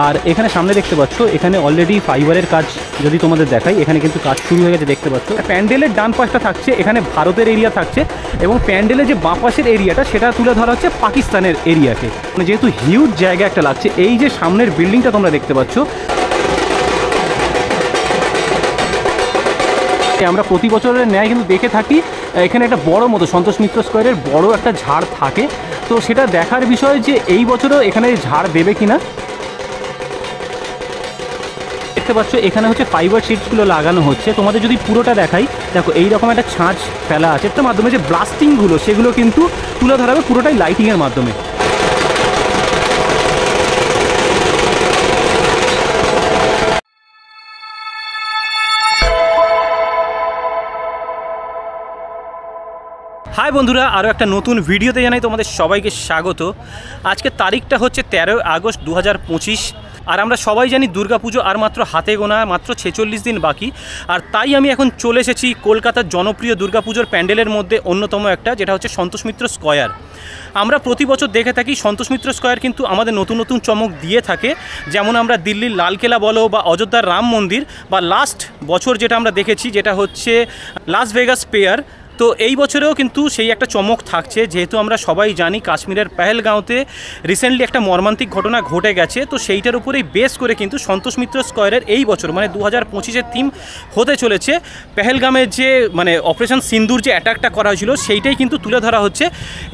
আর এখানে সামনে দেখতে পাচ্ছ এখানে অলরেডি ফাইবারের কাজ যদি তোমাদের দেখাই, এখানে কিন্তু কাজ শুরু হয়ে গেছে দেখতে পাচ্ছ। প্যান্ডেলের ডান পাশটা থাকছে এখানে ভারতের এরিয়া থাকছে, এবং প্যান্ডেলের যে বাঁ পাশের এরিয়াটা সেটা তুলে ধরা হচ্ছে পাকিস্তানের এরিয়াকে। মানে যেহেতু হিউজ জায়গা একটা লাগছে, এই যে সামনের বিল্ডিংটা তোমরা দেখতে পাচ্ছ, আমরা প্রতি বছরের ন্যায় কিন্তু দেখে থাকি এখানে একটা বড় মতো সন্তোষ মিত্র স্কোয়ারের বড় একটা ঝাড় থাকে। তো সেটা দেখার বিষয় যে এই বছরও এখানে ঝাড় দেবে কিনা। দেখতে পাচ্ছ এখানে হচ্ছে ফাইবার শিটসগুলো লাগানো হচ্ছে। তোমাদের যদি পুরোটা দেখাই, দেখো এইরকম একটা ছাঁচ ফেলা আছে, তার মাধ্যমে যে ব্লাস্টিংগুলো সেগুলো কিন্তু তুলে ধরা হবে পুরোটাই লাইটিংয়ের মাধ্যমে। হাই বন্ধুরা, আরও একটা নতুন ভিডিওতে জানাই তোমাদের সবাইকে স্বাগত। আজকের তারিখটা হচ্ছে 13 আগস্ট 2025, আর আমরা সবাই জানি দুর্গাপুজো আর মাত্র হাতে গোনা মাত্র 46 দিন বাকি। আর তাই আমি এখন চলে এসেছি কলকাতার জনপ্রিয় দুর্গাপুজোর প্যান্ডেলের মধ্যে অন্যতম একটা, যেটা হচ্ছে সন্তোষ মিত্র স্কোয়ার। আমরা প্রতি বছর দেখে থাকি সন্তোষ মিত্র স্কোয়ার কিন্তু আমাদের নতুন নতুন চমক দিয়ে থাকে। যেমন আমরা দিল্লির লালকেল্লা বলো বা অযোধ্যার রাম মন্দির, বা লাস্ট বছর যেটা আমরা দেখেছি যেটা হচ্ছে লাস ভেগাস পেয়ার। তো এই বছরেও কিন্তু সেই একটা চমক থাকছে, যেহেতু আমরা সবাই জানি কাশ্মীরের পেহেলগাঁওতে রিসেন্টলি একটা মর্মান্তিক ঘটনা ঘটে গেছে। তো সেইটার উপরেই বেস করে কিন্তু সন্তোষ মিত্র স্কোয়ারের এই বছর মানে 2025-এর থিম হতে চলেছে পেহেলগামের যে মানে অপারেশন সিন্দুর যে অ্যাটাকটা করা হয়েছিল সেইটাই কিন্তু তুলে ধরা হচ্ছে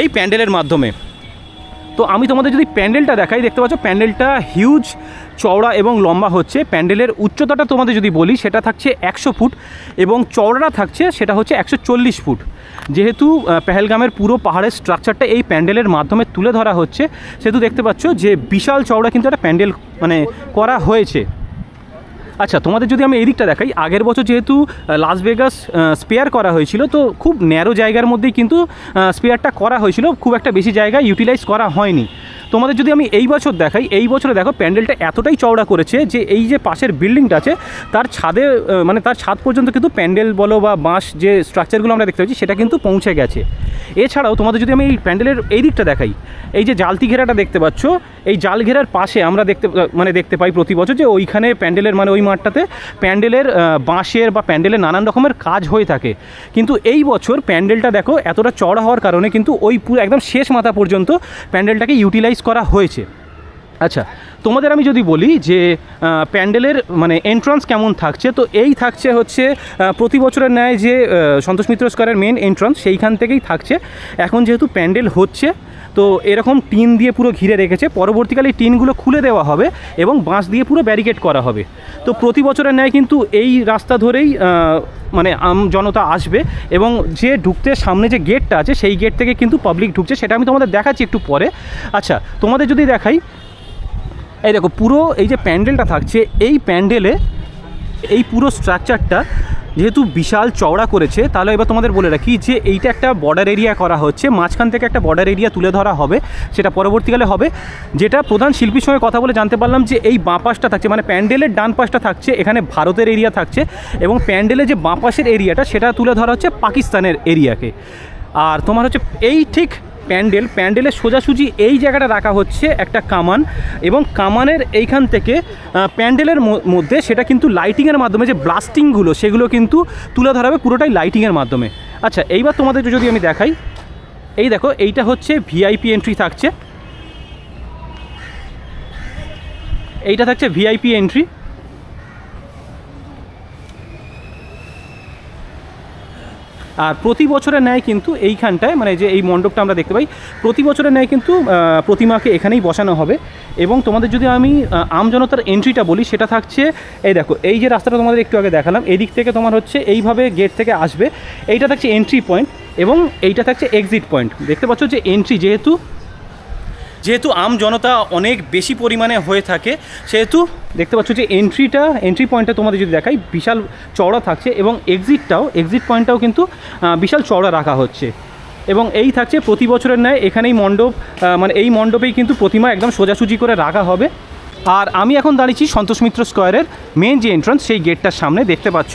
এই প্যান্ডেলের মাধ্যমে। তো আমি তোমাদের যদি প্যান্ডেলটা দেখাই, দেখতে পাচ্ছ প্যান্ডেলটা হিউজ চওড়া এবং লম্বা হচ্ছে। প্যান্ডেলের উচ্চতাটা তোমাদের যদি বলি সেটা থাকছে 100 ফুট, এবং চওড়াটা থাকছে সেটা হচ্ছে 140 ফুট। যেহেতু পেহেলগামের পুরো পাহাড়ের স্ট্রাকচারটা এই প্যান্ডেলের মাধ্যমে তুলে ধরা হচ্ছে, সেহেতু দেখতে পাচ্ছ যে বিশাল চওড়া কিন্তু একটা প্যান্ডেল মানে করা হয়েছে। আচ্ছা, তোমাদের যদি আমি এই দিকটা দেখাই, আগের বছর যেহেতু লাস ভেগাস স্পেয়ার করা হয়েছিল, তো খুব ন্যারো জায়গার মধ্যেই কিন্তু স্পেয়ারটা করা হয়েছিল, খুব একটা বেশি জায়গা ইউটিলাইজ করা হয়নি। তোমাদের যদি আমি এই বছর দেখাই, এই বছরে দেখো প্যান্ডেলটা এতটাই চওড়া করেছে যে এই যে পাশের বিল্ডিংটা আছে তার ছাদে মানে তার ছাদ পর্যন্ত কিন্তু প্যান্ডেল বলো বা বাঁশ যে স্ট্রাকচারগুলো আমরা দেখতে পাচ্ছি সেটা কিন্তু পৌঁছে গেছে। এছাড়াও তোমাদের যদি আমি এই প্যান্ডেলের এই দিকটা দেখাই, এই যে জালতি ঘেরাটা দেখতে পাচ্ছ, এই জাল ঘেরার পাশে আমরা দেখতে পাই প্রতি বছর যে ওইখানে প্যান্ডেলের মানে ওই মাঠটাতে প্যান্ডেলের বাঁশের বা প্যান্ডেলের নানান রকমের কাজ হয়ে থাকে। কিন্তু এই বছর প্যান্ডেলটা দেখো এতটা চওড়া হওয়ার কারণে কিন্তু ওই পুরো একদম শেষ মাথা পর্যন্ত প্যান্ডেলটাকে ইউটিলাইজ করা হয়েছে। আচ্ছা, তোমাদের আমি যদি বলি যে প্যান্ডেলের মানে এন্ট্রান্স কেমন থাকছে, তো এই থাকছে হচ্ছে প্রতি বছরের ন্যায় যে সন্তোষ মিত্র স্কোয়ারের মেন এন্ট্রান্স সেইখান থেকেই থাকছে। এখন যেহেতু প্যান্ডেল হচ্ছে তো এরকম টিন দিয়ে পুরো ঘিরে রেখেছে, পরবর্তীকালে এই টিনগুলো খুলে দেওয়া হবে এবং বাঁশ দিয়ে পুরো ব্যারিকেড করা হবে। তো প্রতি বছরের ন্যায় কিন্তু এই রাস্তা ধরেই মানে জনতা আসবে, এবং যে ঢুকতে সামনে যে গেটটা আছে সেই গেট থেকে কিন্তু পাবলিক ঢুকছে, সেটা আমি তোমাদের দেখাচ্ছি একটু পরে। আচ্ছা, তোমাদের যদি দেখাই, এই দেখো পুরো এই যে প্যান্ডেলটা থাকছে, এই প্যান্ডেলে এই পুরো স্ট্রাকচারটা যেহেতু বিশাল চওড়া করেছে, তাহলে এবার তোমাদের বলে রাখি যে এইটা একটা বর্ডার এরিয়া করা হচ্ছে, মাঝখান থেকে একটা বর্ডার এরিয়া তুলে ধরা হবে, সেটা পরবর্তীকালে হবে। যেটা প্রধান শিল্পীর সঙ্গে কথা বলে জানতে পারলাম যে এই বাঁ পাশটা থাকছে মানে প্যান্ডেলের ডান পাশটা থাকছে এখানে ভারতের এরিয়া থাকছে, এবং প্যান্ডেলের যে বাঁ পাশের এরিয়াটা সেটা তুলে ধরা হচ্ছে পাকিস্তানের এরিয়াকে। আর তোমার হচ্ছে এই ঠিক প্যান্ডেলের সোজাসুজি এই জায়গাটা রাখা হচ্ছে একটা কামান, এবং কামানের এইখান থেকে প্যান্ডেলের মধ্যে সেটা কিন্তু লাইটিংয়ের মাধ্যমে যে ব্লাস্টিংগুলো সেগুলো কিন্তু তুলে ধরা হবে পুরোটাই লাইটিংয়ের মাধ্যমে। আচ্ছা, এইবার তোমাদের যদি আমি দেখাই, এই দেখো এইটা হচ্ছে ভিআইপি এন্ট্রি থাকছে, এইটা থাকছে ভিআইপি এন্ট্রি। আর প্রতি বছরের ন্যায় কিন্তু এইখানটায় মানে যে এই মণ্ডপটা আমরা দেখতে পাই, প্রতি বছরের ন্যায় কিন্তু প্রতিমাকে এখানেই বসানো হবে। এবং তোমাদের যদি আমি আমজনতার এন্ট্রিটা বলি, সেটা থাকছে এই দেখো এই যে রাস্তাটা তোমাদের একটু আগে দেখালাম, এই দিক থেকে তোমার হচ্ছে এইভাবে গেট থেকে আসবে, এইটা থাকছে এন্ট্রি পয়েন্ট এবং এইটা থাকছে এক্সিট পয়েন্ট। দেখতে পাচ্ছ যে এন্ট্রি যেহেতু আম জনতা অনেক বেশি পরিমাণে হয়ে থাকে, সেহেতু দেখতে পাচ্ছ যে এন্ট্রি পয়েন্টটা তোমাদের যদি দেখাই বিশাল চওড়া থাকছে, এবং এক্সিট পয়েন্টটাও কিন্তু বিশাল চওড়া রাখা হচ্ছে। এবং এই থাকছে প্রতি বছরের ন্যায় এখানেই মণ্ডপ মানে এই মণ্ডপেই কিন্তু প্রতিমা একদম সোজাসুজি করে রাখা হবে। আর আমি এখন দাঁড়িয়েছি সন্তোষ মিত্র স্কোয়ারের মেন যে এন্ট্রান্স সেই গেটটার সামনে, দেখতে পাচ্ছ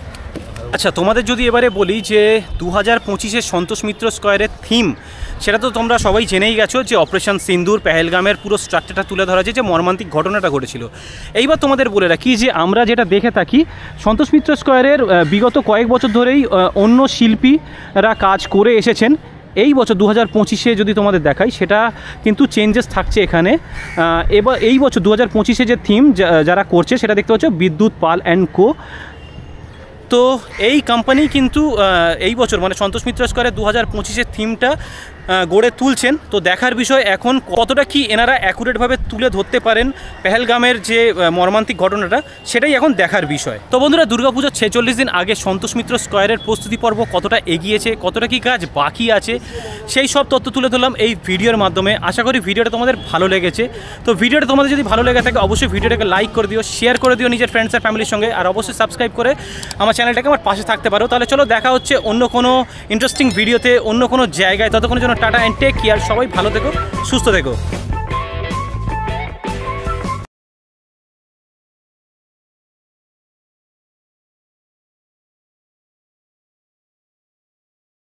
আচ্ছা, তোমাদের যদি এবারে বলি যে 2025-এর সন্তোষ মিত্র স্কোয়ারের থিম, সেটা তো তোমরা সবাই জেনেই গেছো যে অপারেশন সিন্দুর, পেহেলগামের পুরো স্ট্রাকচারটা তুলে ধরা হয়েছে, যে মর্মান্তিক ঘটনাটা ঘটেছিল। এইবার তোমাদের বলে রাখি যে আমরা যেটা দেখে থাকি সন্তোষ মিত্র স্কোয়ারের বিগত কয়েক বছর ধরেই অন্য শিল্পীরা কাজ করে এসেছেন। এই বছর 2025-এ যদি তোমাদের দেখাই, সেটা কিন্তু চেঞ্জেস থাকছে এখানে। এবার এই বছর 2025-এ যে থিম যারা করছে সেটা দেখতে পাচ্ছ, বিদ্যুৎ পাল অ্যান্ড কো। তো এই কোম্পানি কিন্তু এই বছর মানে সন্তোষ মিত্র স্কোয়ারের 2025-এর থিমটা গড়ে তুলছেন। তো দেখার বিষয় এখন কতটা কি এনারা অ্যাকুরেটভাবে তুলে ধরতে পারেন পেহেলগামের যে মর্মান্তিক ঘটনাটা, সেটাই এখন দেখার বিষয়। তো বন্ধুরা, দুর্গাপুজোর 46 দিন আগে সন্তোষ মিত্র স্কোয়ারের প্রস্তুতি পর্ব কতটা এগিয়েছে, কতটা কি কাজ বাকি আছে, সেই সব তথ্য তুলে ধরলাম এই ভিডিওর মাধ্যমে। আশা করি ভিডিওটা তোমাদের ভালো লেগেছে। তো ভিডিওটা তোমাদের যদি ভালো লেগে থাকে অবশ্যই ভিডিওটাকে লাইক করে দিও, শেয়ার করে দিও নিজের ফ্রেন্ডস আর ফ্যামিলির সঙ্গে, আর অবশ্যই সাবস্ক্রাইব করে আমার চ্যানেলটাকে আমার পাশে থাকতে পারো। তাহলে চলো দেখা হচ্ছে অন্য কোনো ইন্টারেস্টিং ভিডিওতে, অন্য কোনো জায়গায়। ততক্ষণের জন্য টাটা অ্যান্ড টেক কেয়ার। সবাই ভালো থেকো, সুস্থ থেকো।